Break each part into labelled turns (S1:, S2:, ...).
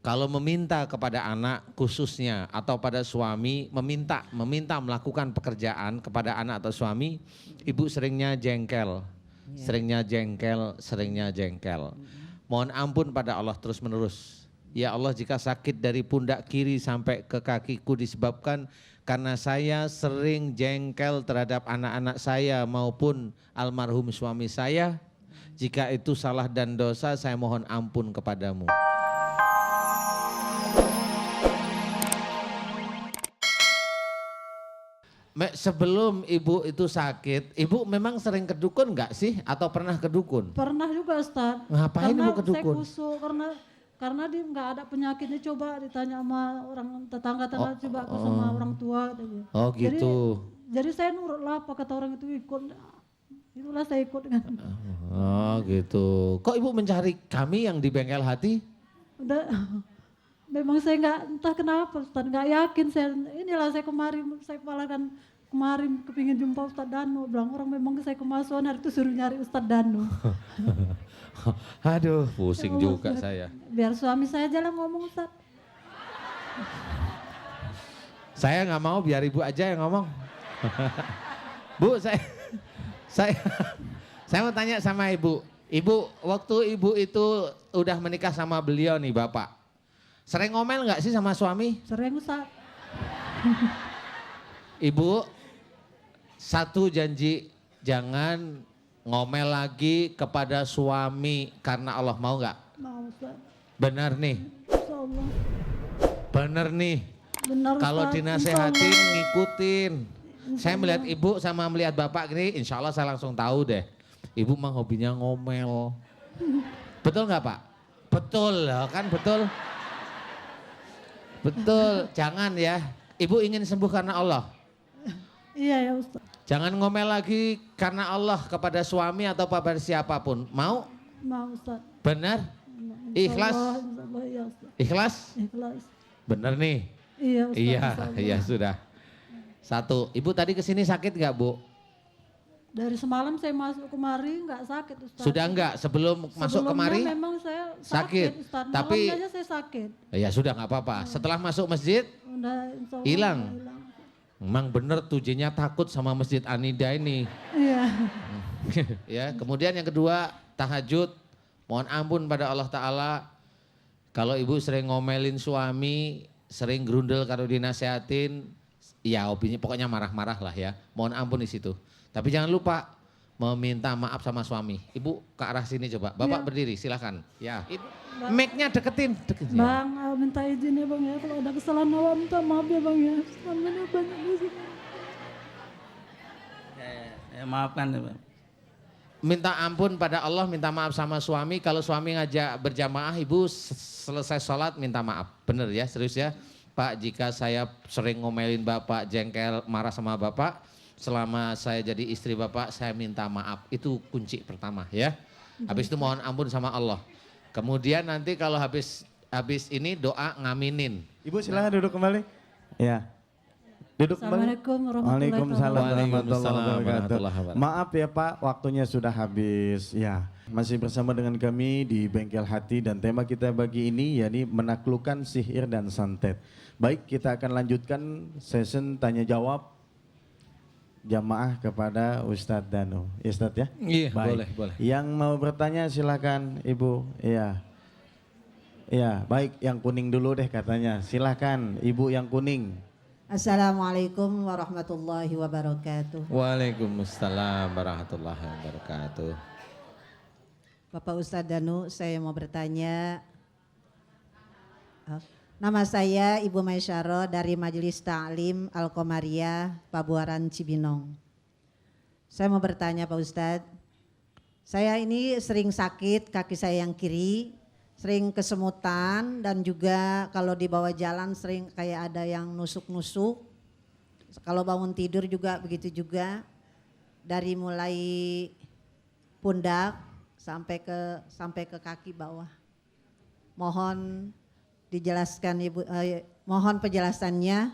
S1: kalau meminta kepada anak khususnya atau pada suami meminta melakukan pekerjaan kepada anak atau suami, ibu seringnya jengkel, seringnya jengkel. Mohon ampun pada Allah terus menerus. Ya Allah, jika sakit dari pundak kiri sampai ke kakiku disebabkan karena saya sering jengkel terhadap anak-anak saya maupun almarhum suami saya, jika itu salah dan dosa saya mohon ampun kepadamu. Sebelum ibu itu sakit, ibu memang sering ke dukun nggak sih? Atau pernah ke dukun?
S2: Pernah juga Ustaz.
S1: Ngapain ibu ke
S2: Saya
S1: dukun?
S2: kusuk karena dia nggak ada penyakitnya, coba ditanya sama orang tetangga coba aku sama orang tua katanya.
S1: Oh gitu.
S2: Jadi saya nurut lah apa kata orang itu, ikut. Itulah saya ikut dengan.
S1: Oh gitu. Kok ibu mencari kami yang di bengkel hati?
S2: Udah, memang saya nggak entah kenapa Ustaz, nggak yakin saya. Inilah saya kemarin kepingin jumpa Ustaz Danu, bilang orang memang saya kemasukan hari itu suruh nyari Ustaz Danu.
S1: Aduh, pusing
S2: Ya Allah,
S1: juga saya.
S2: Biar suami saya aja lah ngomong Ustaz.
S1: Saya nggak mau, biar ibu aja yang ngomong. Bu, saya mau tanya sama ibu. Ibu, waktu ibu itu udah menikah sama beliau nih bapak, sering ngomel nggak sih sama suami?
S2: Sering Ustaz.
S1: Ibu, satu janji, jangan ngomel lagi kepada suami karena Allah, mau nggak?
S2: Mau Ustaz.
S1: Benar nih,
S2: Insyaallah.
S1: benar nih.
S2: Benar
S1: Kalau
S2: Ustaz.
S1: dinasehatin
S2: Insyaallah.
S1: ngikutin. Saya melihat ibu sama melihat bapak gini, insya Allah saya langsung tahu deh. Ibu mah hobinya ngomel. Betul nggak Pak? Betul kan, betul. Betul, jangan ya. Ibu ingin sembuh karena Allah.
S2: Iya ya Ustaz.
S1: Jangan ngomel lagi karena Allah kepada suami atau kepada siapapun. Mau?
S2: Mau Ustaz.
S1: Benar? Ikhlas?
S2: Insyaallah ya Ustaz.
S1: Ikhlas?
S2: Ikhlas.
S1: Benar nih?
S2: Iya Ustaz.
S1: Iya,
S2: insyaallah.
S1: iya sudah. Satu, ibu tadi kesini sakit nggak Bu?
S2: Dari semalam saya masuk kemari nggak sakit Ustaz.
S1: Sudah enggak? Sebelum masuk
S2: Sebelumnya
S1: kemari?
S2: memang saya
S1: sakit.
S2: Ustaz.
S1: Tapi
S2: Malamnya aja saya sakit.
S1: ya sudah nggak apa-apa. Setelah masuk masjid
S2: Udah insyaallah
S1: hilang.
S2: hilang.
S1: Memang bener tuh jinnya takut sama Masjid Anida ini.
S2: Iya.
S1: Ya, kemudian yang kedua tahajud. Mohon ampun pada Allah Ta'ala. Kalau ibu sering ngomelin suami, sering grundel kalau dinasehatin, ya hobinya pokoknya marah-marah lah ya. Mohon ampun di situ. Tapi jangan lupa meminta maaf sama suami. Ibu ke arah sini coba. Bapak berdiri silahkan. Ya. Mic-nya deketin.
S2: Bang, minta izin ya Bang ya, kalau ada kesalahan awak minta maaf ya Bang ya. Selama banyak di sini.
S3: Ya, maafkan ya, Bang.
S1: Minta ampun pada Allah, minta maaf sama suami. Kalau suami ngajak berjamaah, ibu selesai sholat minta maaf. Bener ya, serius ya. Pak, jika saya sering ngomelin bapak, jengkel, marah sama bapak, selama saya jadi istri bapak, saya minta maaf. Itu kunci pertama ya. Habis itu mohon ampun sama Allah. Kemudian nanti kalau habis ini doa ngaminin.
S4: Ibu silahkan duduk kembali. Ya. Duduk kembali.
S2: Assalamualaikum warahmatullahi
S4: Waalaikumsalam
S1: Waalaikumsalam
S4: warahmatullahi wabarakatuh. Maaf ya Pak, waktunya sudah habis. Ya, masih bersama dengan kami di Bengkel Hati dan tema kita bagi ini yakni menaklukkan sihir dan santet. Baik, kita akan lanjutkan session tanya jawab jamaah kepada Ustadz Danu. Ya Ustadz ya?
S1: Iya,
S4: Baik.
S1: boleh.
S4: Yang mau bertanya silakan Ibu. Iya. Iya, baik yang kuning dulu deh katanya. Silakan Ibu yang kuning.
S5: Assalamualaikum warahmatullahi wabarakatuh.
S1: Waalaikumsalam warahmatullahi wabarakatuh.
S5: Bapak Ustadz Danu, saya mau bertanya. Nama saya Ibu Maisyaro dari Majelis Ta'lim Al-Qomariyah, Pabuaran Cibinong. Saya mau bertanya Pak Ustadz, saya ini sering sakit kaki saya yang kiri, sering kesemutan dan juga kalau di bawah jalan sering kayak ada yang nusuk-nusuk. Kalau bangun tidur juga begitu juga. Dari mulai pundak sampai ke kaki bawah. Mohon dijelaskan Ibu, mohon penjelasannya.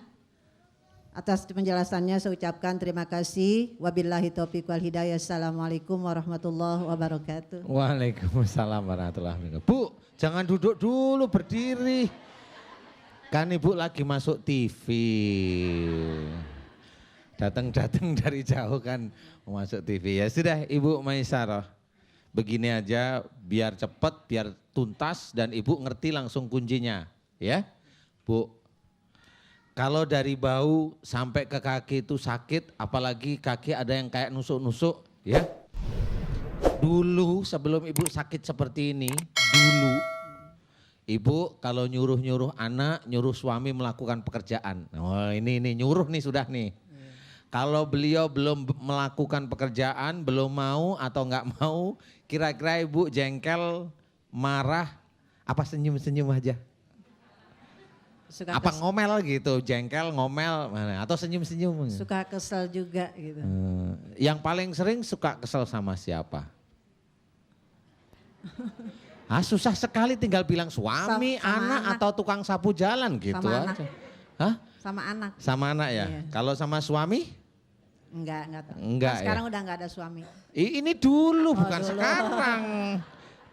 S5: Atas penjelasannya saya ucapkan terima kasih. Wabillahi taufiq wal hidayah. Assalamualaikum warahmatullahi wabarakatuh.
S1: Waalaikumsalam warahmatullahi wabarakatuh. Bu, jangan duduk dulu, berdiri. Kan Ibu lagi masuk TV. Datang-datang dari jauh kan mau masuk TV. Ya sudah Ibu Maisarah. Begini aja biar cepat, biar tuntas dan Ibu ngerti langsung kuncinya. Ya Bu. Kalau dari bau sampai ke kaki itu sakit, apalagi kaki ada yang kayak nusuk-nusuk, ya. Dulu sebelum Ibu sakit seperti ini, dulu Ibu kalau nyuruh-nyuruh anak, nyuruh suami melakukan pekerjaan. Oh ini nyuruh nih sudah nih. Kalau beliau belum melakukan pekerjaan, belum mau atau enggak mau, kira-kira Ibu jengkel, marah, apa senyum-senyum aja? Apa ngomel gitu, jengkel, ngomel, mana? Atau senyum-senyum?
S5: Suka kesel juga gitu.
S1: Yang paling sering suka kesel sama siapa? Susah sekali tinggal bilang suami,
S5: Sama
S1: anak,
S5: anak.
S1: atau tukang sapu jalan gitu
S5: Sama
S1: aja.
S5: anak.
S1: Hah?
S5: Sama anak.
S1: Sama anak ya?
S5: Iya.
S1: Kalau sama suami?
S5: Enggak tahu.
S1: Enggak ya?
S5: Sekarang udah enggak ada suami.
S1: Ini dulu bukan
S5: dulu.
S1: sekarang.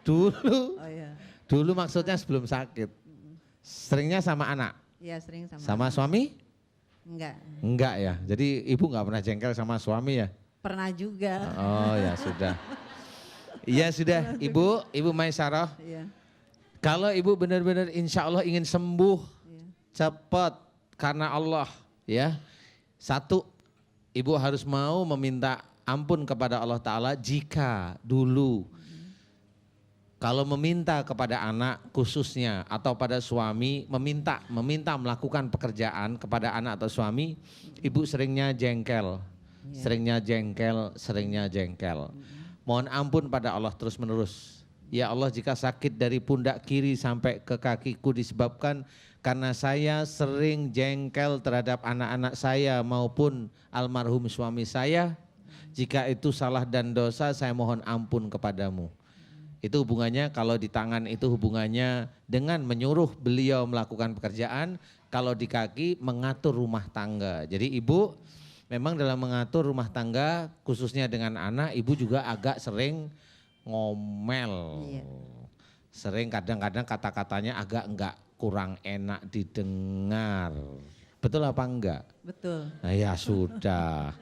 S1: Dulu.
S5: Oh iya.
S1: Dulu maksudnya sebelum sakit. Seringnya sama anak?
S5: Iya sering sama.
S1: Sama suami?
S5: Enggak.
S1: Enggak ya. Jadi ibu enggak pernah jengkel sama suami ya?
S5: Pernah juga.
S1: Oh ya sudah. Iya sudah Ibu Maisarah.
S5: Iya.
S1: Kalau Ibu benar-benar insya Allah ingin sembuh
S5: Iya.
S1: cepat karena Allah ya. Satu, Ibu harus mau meminta ampun kepada Allah Ta'ala jika dulu kalau meminta kepada anak khususnya atau pada suami meminta melakukan pekerjaan kepada anak atau suami, Ibu seringnya jengkel, seringnya jengkel. Mohon ampun pada Allah terus menerus. Ya Allah, jika sakit dari pundak kiri sampai ke kakiku disebabkan karena saya sering jengkel terhadap anak-anak saya maupun almarhum suami saya, jika itu salah dan dosa saya mohon ampun kepadamu. Itu hubungannya, kalau di tangan itu hubungannya dengan menyuruh beliau melakukan pekerjaan, kalau di kaki mengatur rumah tangga. Jadi ibu memang dalam mengatur rumah tangga khususnya dengan anak, ibu juga agak sering ngomel.
S5: Iya.
S1: Sering kadang-kadang kata-katanya agak enggak kurang enak didengar. Betul apa enggak?
S5: Betul.
S1: Nah, ya sudah.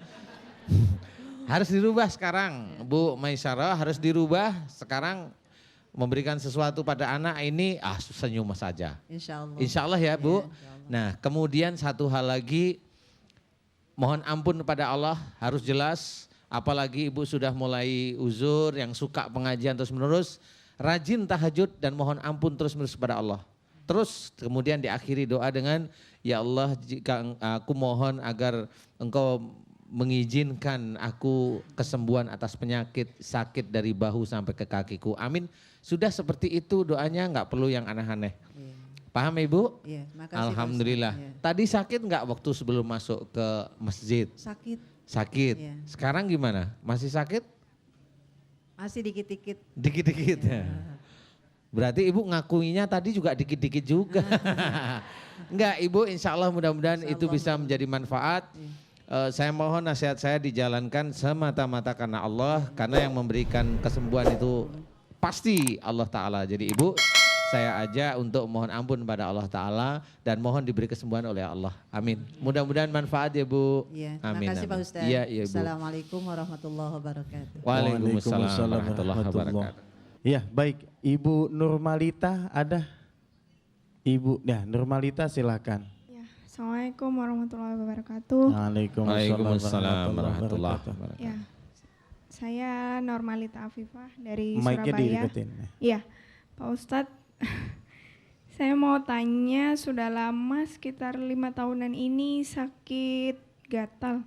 S1: Harus dirubah sekarang, Bu Maisarah, harus dirubah sekarang, memberikan sesuatu pada anak ini senyum saja.
S5: Insya Allah.
S1: Insya Allah ya Bu.
S5: Iya, insya Allah.
S1: Nah kemudian satu hal lagi, mohon ampun kepada Allah harus jelas, apalagi Ibu sudah mulai uzur yang suka pengajian terus menerus, rajin tahajud dan mohon ampun terus menerus kepada Allah. Terus kemudian diakhiri doa dengan, ya Allah jika aku mohon agar Engkau mengizinkan aku kesembuhan atas penyakit sakit dari bahu sampai ke kakiku. Amin. Sudah seperti itu doanya, nggak perlu yang aneh-aneh.
S5: Iya.
S1: Paham Ibu?
S5: Iya, makasih Pak
S1: Alhamdulillah.
S5: Ustadz. Iya.
S1: Tadi sakit nggak waktu sebelum masuk ke masjid?
S5: Sakit,
S1: Sakit.
S5: Iya.
S1: Sekarang gimana? Masih sakit?
S5: masih dikit-dikit.
S1: Dikit-dikit. Berarti Ibu ngakuinya tadi juga dikit-dikit juga. Enggak, Ibu insya Allah mudah-mudahan itu bisa menjadi manfaat. Saya mohon nasihat saya dijalankan semata-mata karena Allah, karena yang memberikan kesembuhan itu pasti Allah Ta'ala. Jadi Ibu saya ajak untuk mohon ampun pada Allah Ta'ala dan mohon diberi kesembuhan oleh Allah. Amin. Mudah-mudahan manfaat ya Bu.
S5: Iya,
S1: Amin.
S5: makasih Pak
S1: amin.
S5: Ustadz.
S1: Iya, iya Bu.
S5: Assalamualaikum warahmatullahi wabarakatuh.
S1: Waalaikumsalam warahmatullahi wabarakatuh.
S4: Ya baik, Ibu Nurmalita ada? Ibu, ya Nurmalita silakan.
S6: Ya, Assalamualaikum warahmatullahi wabarakatuh.
S1: Waalaikumsalam warahmatullahi wabarakatuh.
S6: Ya, saya Normalita Afifah dari
S4: Mic-nya
S6: Surabaya.
S4: dideketin.
S6: Iya, Pak Ustadz, saya mau tanya, sudah lama sekitar 5 tahunan ini sakit gatal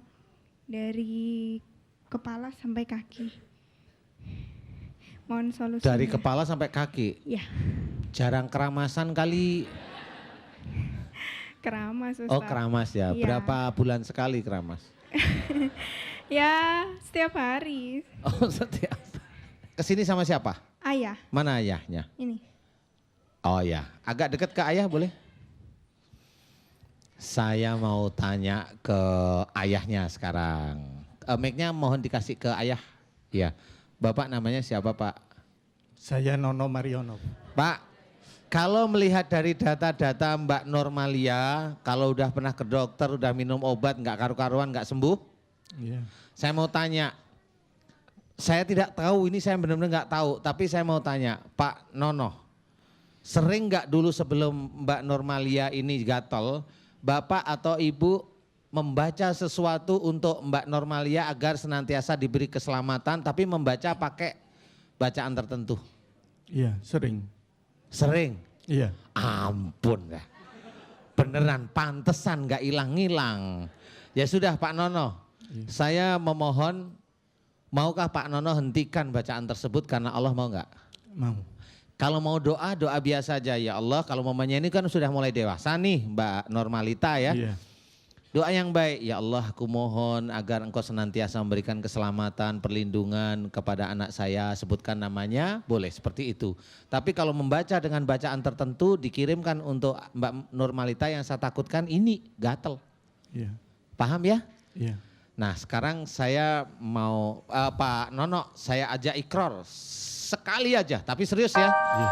S6: dari kepala sampai kaki. Mohon solusinya.
S1: Dari kepala sampai kaki.
S6: Ya,
S1: Jarang keramasan kali.
S6: keramas Ustadz.
S1: Oh keramas ya.
S6: Iya.
S1: Berapa bulan sekali keramas?
S6: Ya, setiap hari.
S1: Oh setiap. Kesini sama siapa?
S6: Ayah,
S1: Mana ayahnya?
S6: ini.
S1: Oh ya, agak dekat ke ayah boleh? Saya mau tanya ke ayahnya sekarang. Mic-nya mohon dikasih ke ayah. Ya, Bapak namanya siapa Pak?
S7: Saya Nono Mariono.
S1: Pak, kalau melihat dari data-data Mbak Normalia, kalau udah pernah ke dokter, udah minum obat, nggak karu-karuan, nggak sembuh,
S7: Iya.
S1: saya mau tanya, saya tidak tahu, ini saya benar-benar nggak tahu, tapi saya mau tanya, Pak Nono, sering nggak dulu sebelum Mbak Normalia ini gatel, Bapak atau Ibu membaca sesuatu untuk Mbak Normalia agar senantiasa diberi keselamatan, tapi membaca pakai bacaan tertentu?
S7: Iya, sering.
S1: Sering?
S7: Iya.
S1: Ampun ya. Beneran pantesan nggak hilang-hilang. Ya sudah Pak Nono, saya memohon, maukah Pak Nono hentikan bacaan tersebut karena Allah mau nggak?
S7: Mau.
S1: Kalau mau doa, doa biasa aja. Ya Allah, kalau mamanya ini kan sudah mulai dewasa nih Mbak Normalita ya.
S7: Iya.
S1: Doa yang baik, ya Allah aku mohon agar engkau senantiasa memberikan keselamatan, perlindungan kepada anak saya, sebutkan namanya, boleh seperti itu. Tapi kalau membaca dengan bacaan tertentu dikirimkan untuk Mbak Normalita yang saya takutkan ini gatel.
S7: Iya.
S1: Paham ya?
S7: Iya.
S1: Nah sekarang saya mau, Pak Nono saya ajak ikrar sekali aja, tapi serius ya.
S7: Iya.